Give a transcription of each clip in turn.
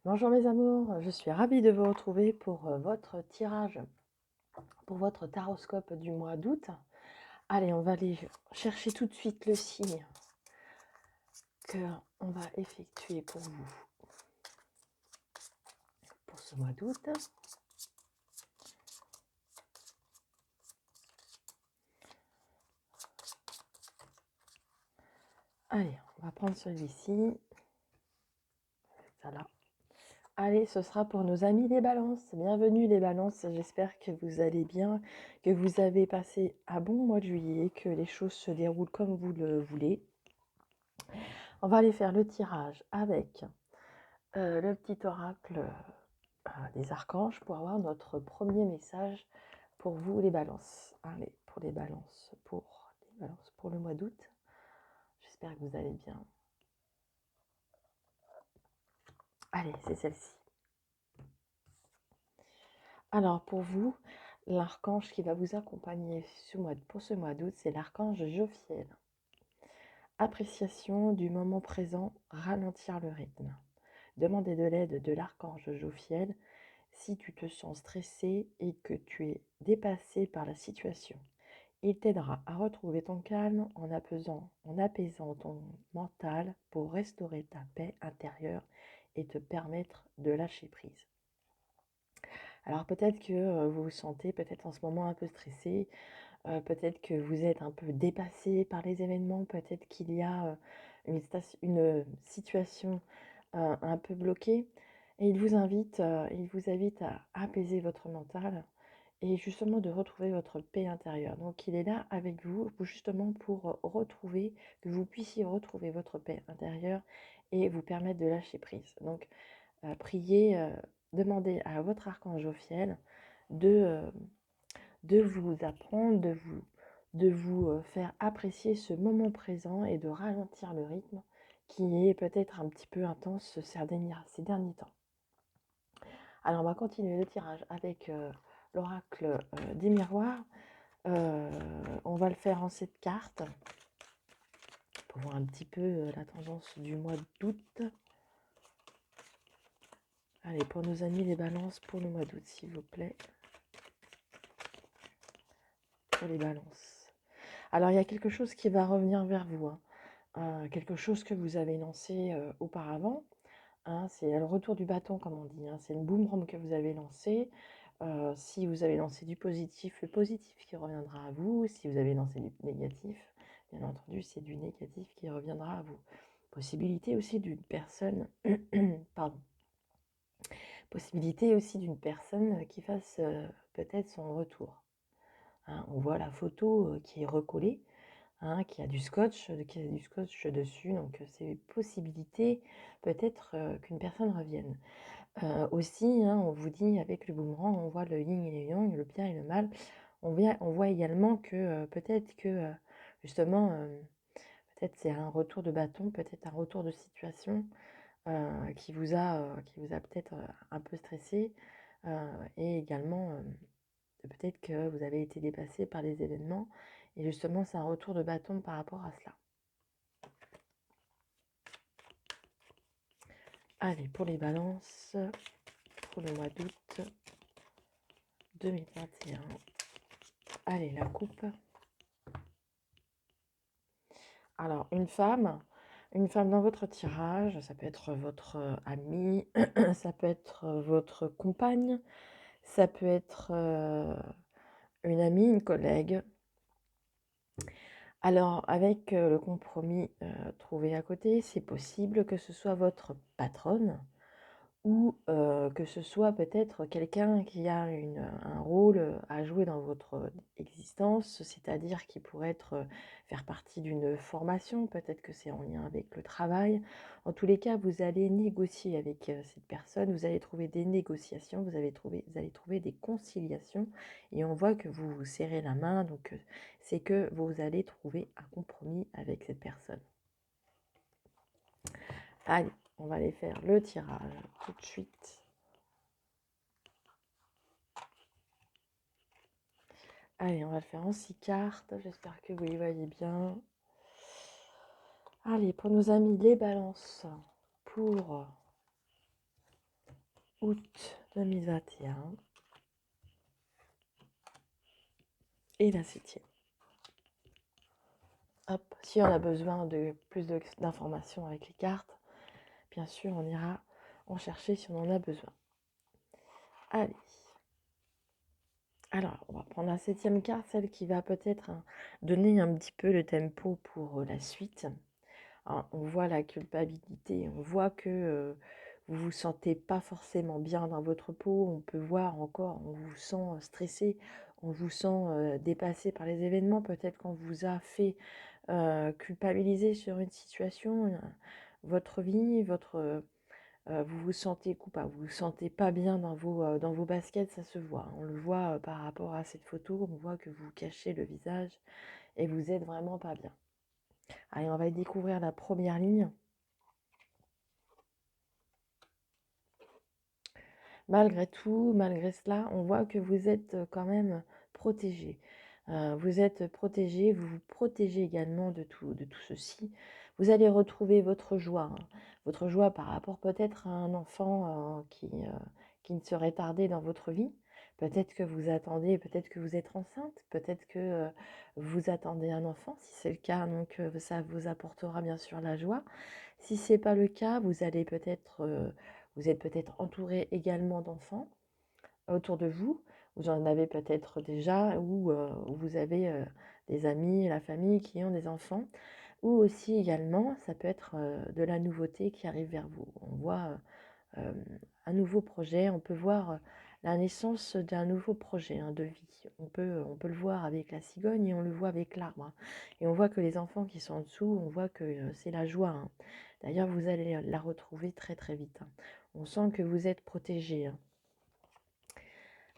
Bonjour mes amours, je suis ravie de vous retrouver pour votre tirage, pour votre taroscope du mois d'août. Allez, on va aller chercher tout de suite le signe que on va effectuer pour vous pour ce mois d'août. Allez, on va prendre celui-ci. Ça là. Allez, ce sera pour nos amis les balances. Bienvenue les balances, j'espère que vous allez bien, que vous avez passé un bon mois de juillet, que les choses se déroulent comme vous le voulez. On va aller faire le tirage avec le petit oracle des archanges pour avoir notre premier message pour vous les balances. Allez, pour les balances, pour le mois d'août. J'espère que vous allez bien. Allez, c'est celle-ci. Alors pour vous, l'archange qui va vous accompagner pour ce mois d'août, c'est l'archange Jophiel. Appréciation du moment présent, ralentir le rythme. Demandez de l'aide de l'archange Jophiel si tu te sens stressé et que tu es dépassé par la situation. Il t'aidera à retrouver ton calme en apaisant ton mental pour restaurer ta paix intérieure et te permettre de lâcher prise. Alors peut-être que vous vous sentez peut-être en ce moment un peu stressé, peut-être que vous êtes un peu dépassé par les événements, peut-être qu'il y a une situation un peu bloquée. Et il vous invite à apaiser votre mental et justement de retrouver votre paix intérieure. Donc il est là avec vous justement pour que vous puissiez retrouver votre paix intérieure et vous permettre de lâcher prise. Donc priez, demandez à votre archange Jophiel de, de vous apprendre, de vous faire apprécier ce moment présent et de ralentir le rythme qui est peut-être un petit peu intense ces derniers temps. Alors on va continuer le tirage avec l'oracle des miroirs. On va le faire en 7 cartes pour voir un petit peu la tendance du mois d'août. Allez, pour nos amis les balances pour le mois d'août, s'il vous plaît. Pour les balances. Alors il y a quelque chose qui va revenir vers vous, hein. Quelque chose que vous avez lancé auparavant. Hein, c'est le retour du bâton, comme on dit, hein. C'est une boomerang que vous avez lancé. Si vous avez lancé du positif, le positif qui reviendra à vous. Si vous avez lancé du négatif, bien entendu, c'est du négatif qui reviendra à vous. Possibilité aussi d'une personne, pardon, possibilité aussi d'une personne qui fasse peut-être son retour. Hein, on voit la photo qui est recollée, hein, qui a du scotch dessus, donc c'est possibilité peut-être qu'une personne revienne. Aussi, hein, on vous dit avec le boomerang, on voit le yin et le yang, le bien et le mal. On voit également que peut-être que justement, peut-être c'est un retour de bâton, peut-être un retour de situation qui vous a peut-être un peu stressé et également peut-être que vous avez été dépassé par les événements et justement c'est un retour de bâton par rapport à cela. Allez, pour les balances, pour le mois d'août 2021. Allez, la coupe. Alors, une femme dans votre tirage, ça peut être votre amie, ça peut être votre compagne, ça peut être une amie, une collègue. Alors, avec le compromis trouvé à côté, c'est possible que ce soit votre patronne ou que ce soit peut-être quelqu'un qui a un rôle à jouer dans votre existence, c'est-à-dire qui pourrait faire partie d'une formation, peut-être que c'est en lien avec le travail. En tous les cas, vous allez négocier avec cette personne, vous allez trouver des négociations, vous allez trouver des conciliations, et on voit que vous vous serrez la main, donc c'est que vous allez trouver un compromis avec cette personne. Allez, on va aller faire le tirage tout de suite. Allez, on va le faire en 6 cartes. J'espère que vous les voyez bien. Allez, pour nos amis les balances, pour août 2021 et la 7e. Hop, si on a besoin de plus d'informations avec les cartes, bien sûr, on ira en chercher si on en a besoin. Allez. Alors, on va prendre la 7e carte, celle qui va peut-être donner un petit peu le tempo pour la suite. Alors, on voit la culpabilité, on voit que vous vous sentez pas forcément bien dans votre peau. On peut voir encore, on vous sent stressé, on vous sent dépassé par les événements. Peut-être qu'on vous a fait culpabiliser sur une situation, votre vie, vous vous sentez coupable, vous vous sentez pas bien dans vos baskets, ça se voit. On le voit par rapport à cette photo, on voit que vous cachez le visage et vous êtes vraiment pas bien. Allez, on va découvrir la première ligne. Malgré tout, malgré cela, on voit que vous êtes quand même protégé. Vous êtes protégé, vous vous protégez également de tout ceci. Vous allez retrouver votre joie par rapport peut-être à un enfant qui ne serait tardé dans votre vie. Peut-être que vous attendez, peut-être que vous êtes enceinte, peut-être que vous attendez un enfant. Si c'est le cas, donc ça vous apportera bien sûr la joie. Si ce n'est pas le cas, vous êtes peut-être entouré également d'enfants autour de vous. Vous en avez peut-être déjà ou vous avez des amis, la famille qui ont des enfants. Ou aussi également, ça peut être de la nouveauté qui arrive vers vous. On voit un nouveau projet, on peut voir la naissance d'un nouveau projet de vie. On peut le voir avec la cigogne et on le voit avec l'arbre. Et on voit que les enfants qui sont en dessous, on voit que c'est la joie. D'ailleurs, vous allez la retrouver très très vite. On sent que vous êtes protégé.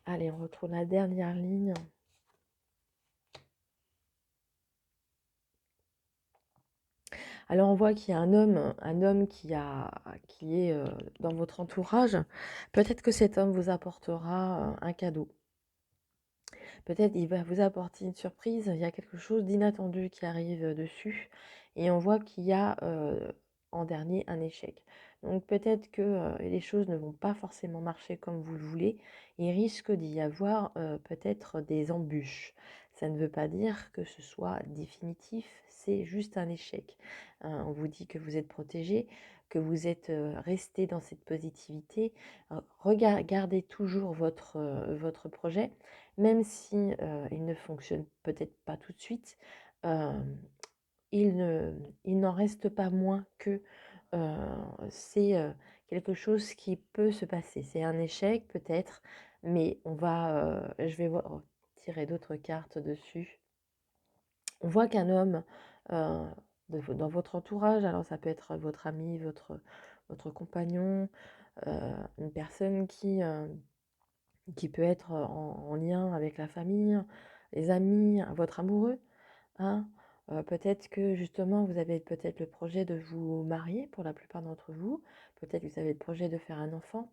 Allez, on retrouve la dernière ligne. Alors on voit qu'il y a un homme qui est dans votre entourage. Peut-être que cet homme vous apportera un cadeau. Peut-être il va vous apporter une surprise, il y a quelque chose d'inattendu qui arrive dessus. Et on voit qu'il y a en dernier un échec. Donc peut-être que les choses ne vont pas forcément marcher comme vous le voulez. Il risque d'y avoir peut-être des embûches. Ça ne veut pas dire que ce soit définitif, c'est juste un échec. On vous dit que vous êtes protégé, que vous êtes resté dans cette positivité. Regardez toujours votre projet, même si il ne fonctionne peut-être pas tout de suite. Il n'en reste pas moins que c'est quelque chose qui peut se passer. C'est un échec peut-être, mais je vais tirer d'autres cartes dessus. On voit qu'un homme dans votre entourage, alors ça peut être votre ami, votre compagnon, une personne qui peut être en lien avec la famille, les amis, votre amoureux. Hein. Peut-être que justement vous avez peut-être le projet de vous marier pour la plupart d'entre vous, peut-être que vous avez le projet de faire un enfant,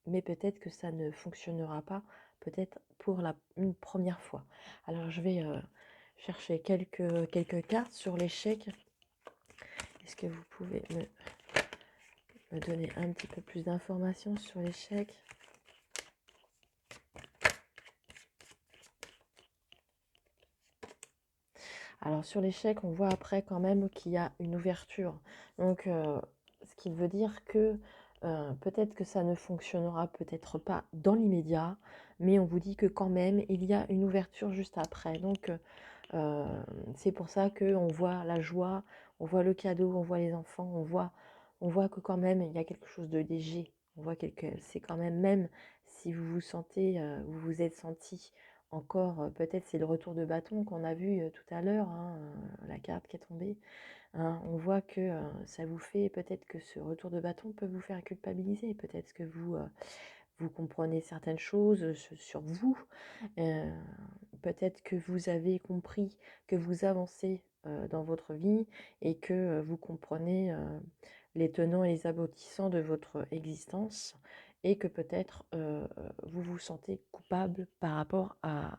mais peut-être que ça ne fonctionnera pas, peut-être pour une première fois. Alors je vais chercher quelques cartes sur l'échec. Est-ce que vous pouvez me donner un petit peu plus d'informations sur l'échec ? Alors sur l'échec, on voit après quand même qu'il y a une ouverture. Donc ce qui veut dire que peut-être que ça ne fonctionnera peut-être pas dans l'immédiat, mais on vous dit que quand même il y a une ouverture juste après. Donc c'est pour ça qu'on voit la joie, on voit le cadeau, on voit les enfants, on voit que quand même il y a quelque chose de léger. On voit que c'est quand même si vous vous sentez, vous vous êtes senti encore, peut-être c'est le retour de bâton qu'on a vu tout à l'heure, la carte qui est tombée. On voit que ça vous fait, peut-être que ce retour de bâton peut vous faire culpabiliser. Peut-être que vous comprenez certaines choses sur vous. Peut-être que vous avez compris que vous avancez dans votre vie et que vous comprenez les tenants et les aboutissants de votre existence et que peut-être vous vous sentez coupable par rapport à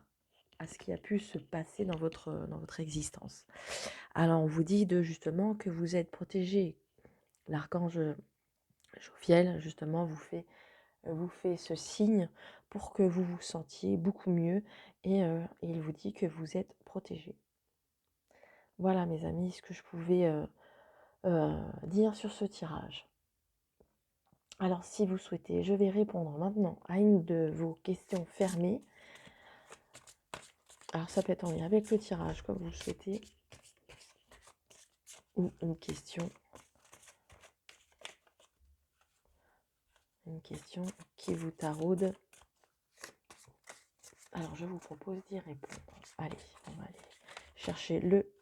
ce qui a pu se passer dans votre existence. Alors on vous dit justement que vous êtes protégé. L'archange Jophiel justement vous fait vous fait ce signe pour que vous vous sentiez beaucoup mieux et il vous dit que vous êtes protégés. Voilà mes amis, ce que je pouvais dire sur ce tirage. Alors si vous souhaitez, je vais répondre maintenant à une de vos questions fermées. Alors ça peut être en lien avec le tirage comme vous le souhaitez, ou une question qui vous taraude. Alors je vous propose d'y répondre. Allez, on va aller chercher le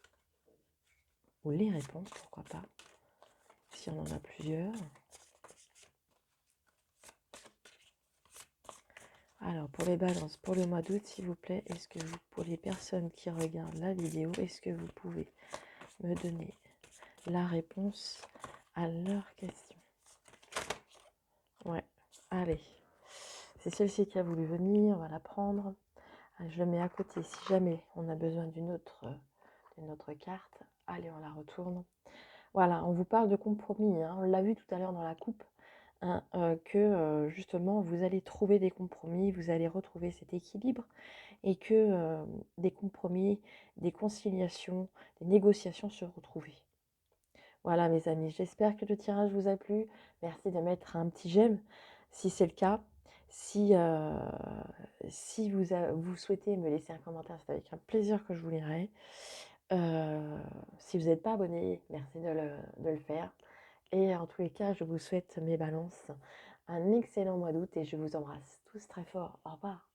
ou les réponses, pourquoi pas, si on en a plusieurs. Alors pour les balances, pour le mois d'août, s'il vous plaît, est-ce que vous, pour les personnes qui regardent la vidéo, est-ce que vous pouvez me donner la réponse à leur question? Ouais, allez. C'est celle-ci qui a voulu venir, on va la prendre. Je le mets à côté si jamais on a besoin d'une autre carte. Allez, on la retourne. Voilà, on vous parle de compromis, hein. On l'a vu tout à l'heure dans la coupe, hein, que justement vous allez trouver des compromis, vous allez retrouver cet équilibre et que des compromis, des conciliations, des négociations se retrouver. Voilà mes amis, j'espère que le tirage vous a plu. Merci de mettre un petit j'aime si c'est le cas. Si vous souhaitez me laisser un commentaire, c'est avec un plaisir que je vous lirai. Si vous n'êtes pas abonné, merci de le faire. Et en tous les cas, je vous souhaite, mes balances, un excellent mois d'août et je vous embrasse tous très fort. Au revoir.